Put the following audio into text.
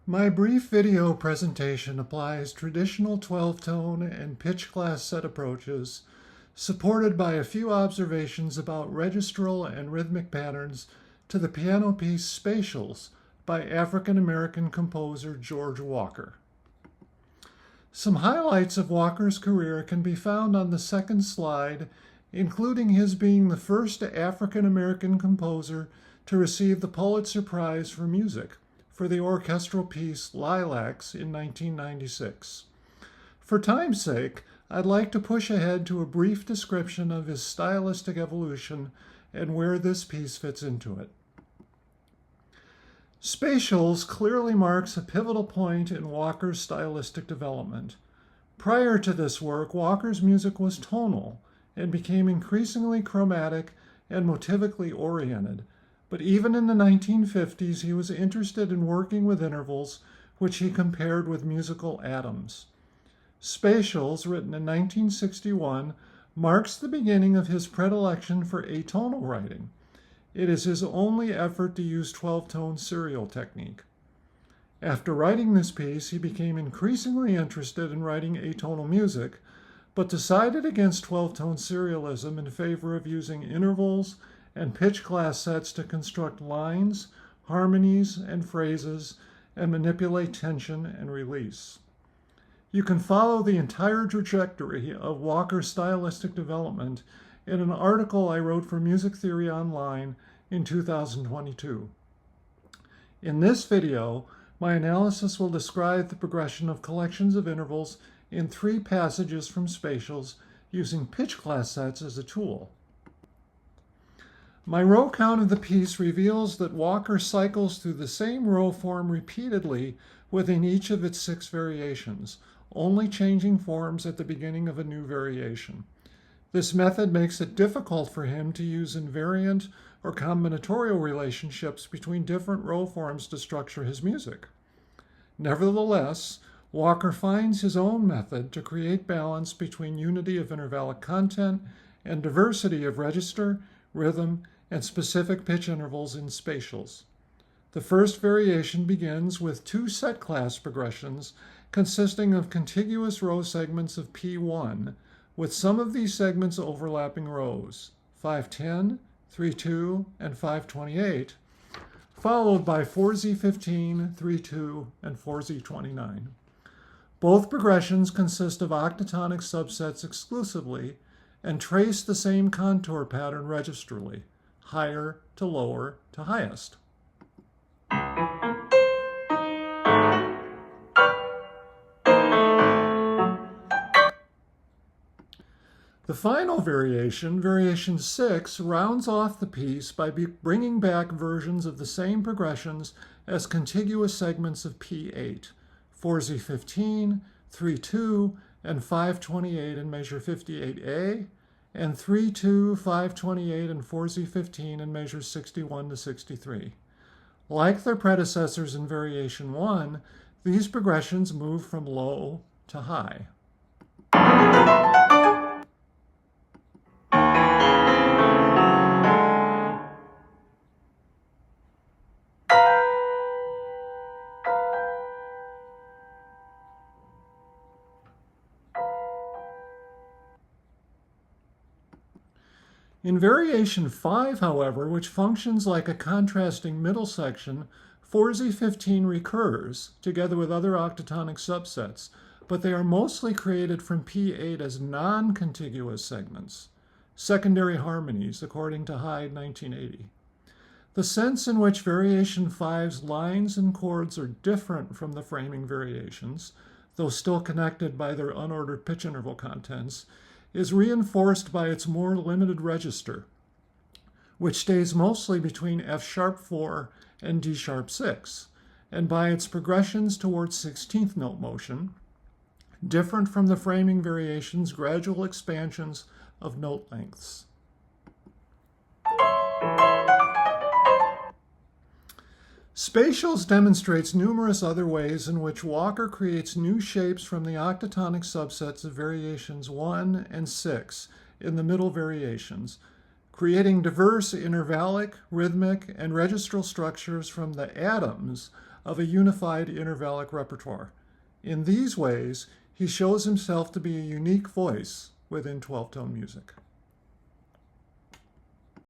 My brief video presentation applies traditional 12-tone and pitch class set approaches, supported by a few observations about registral and rhythmic patterns, to the piano piece Spatials by African-American composer George Walker. Some highlights of Walker's career can be found on the second slide, including his being the first African-American composer to receive the Pulitzer Prize for Music for the orchestral piece Lilacs in 1996. For time's sake, I'd like to push ahead to a brief description of his stylistic evolution and where this piece fits into it. Spatials clearly marks a pivotal point in Walker's stylistic development. Prior to this work, Walker's music was tonal and became increasingly chromatic and motivically oriented. But even in the 1950s, he was interested in working with intervals, which he compared with musical atoms. Spatials, written in 1961, marks the beginning of his predilection for atonal writing. It is his only effort to use 12-tone serial technique. After writing this piece, he became increasingly interested in writing atonal music, but decided against 12-tone serialism in favor of using intervals and pitch class sets to construct lines, harmonies, and phrases, and manipulate tension and release. You can follow the entire trajectory of Walker's stylistic development in an article I wrote for Music Theory Online in 2022. In this video, my analysis will describe the progression of collections of intervals in 3 passages from Spatials using pitch class sets as a tool. My row count of the piece reveals that Walker cycles through the same row form repeatedly within each of its 6 variations, only changing forms at the beginning of a new variation. This method makes it difficult for him to use invariant or combinatorial relationships between different row forms to structure his music. Nevertheless, Walker finds his own method to create balance between unity of intervallic content and diversity of register, rhythm, and specific pitch intervals in Spatials. The first variation begins with 2 set class progressions consisting of contiguous row segments of P1, with some of these segments overlapping rows, 510, 32, and 528, followed by 4Z15, 32, and 4Z29. Both progressions consist of octatonic subsets exclusively and trace the same contour pattern registrally, higher to lower to highest. The final variation, variation 6, rounds off the piece by bringing back versions of the same progressions as contiguous segments of P8, 4Z15, 3-2, and 528 in measure 58A, and 3-2, 528, and 4Z15 in measures 61 to 63. Like their predecessors in variation 1, these progressions move from low to high. In variation 5, however, which functions like a contrasting middle section, 4Z15 recurs, together with other octatonic subsets, but they are mostly created from P8 as non-contiguous segments, secondary harmonies, according to Hyde, 1980. The sense in which variation 5's lines and chords are different from the framing variations, though still connected by their unordered pitch interval contents, is reinforced by its more limited register, which stays mostly between F-sharp 4 and D-sharp 6, and by its progressions towards 16th note motion, different from the framing variation's gradual expansions of note lengths. Spatials demonstrates numerous other ways in which Walker creates new shapes from the octatonic subsets of variations 1 and 6 in the middle variations, creating diverse intervallic, rhythmic, and registral structures from the atoms of a unified intervallic repertoire. In these ways, he shows himself to be a unique voice within 12-tone music.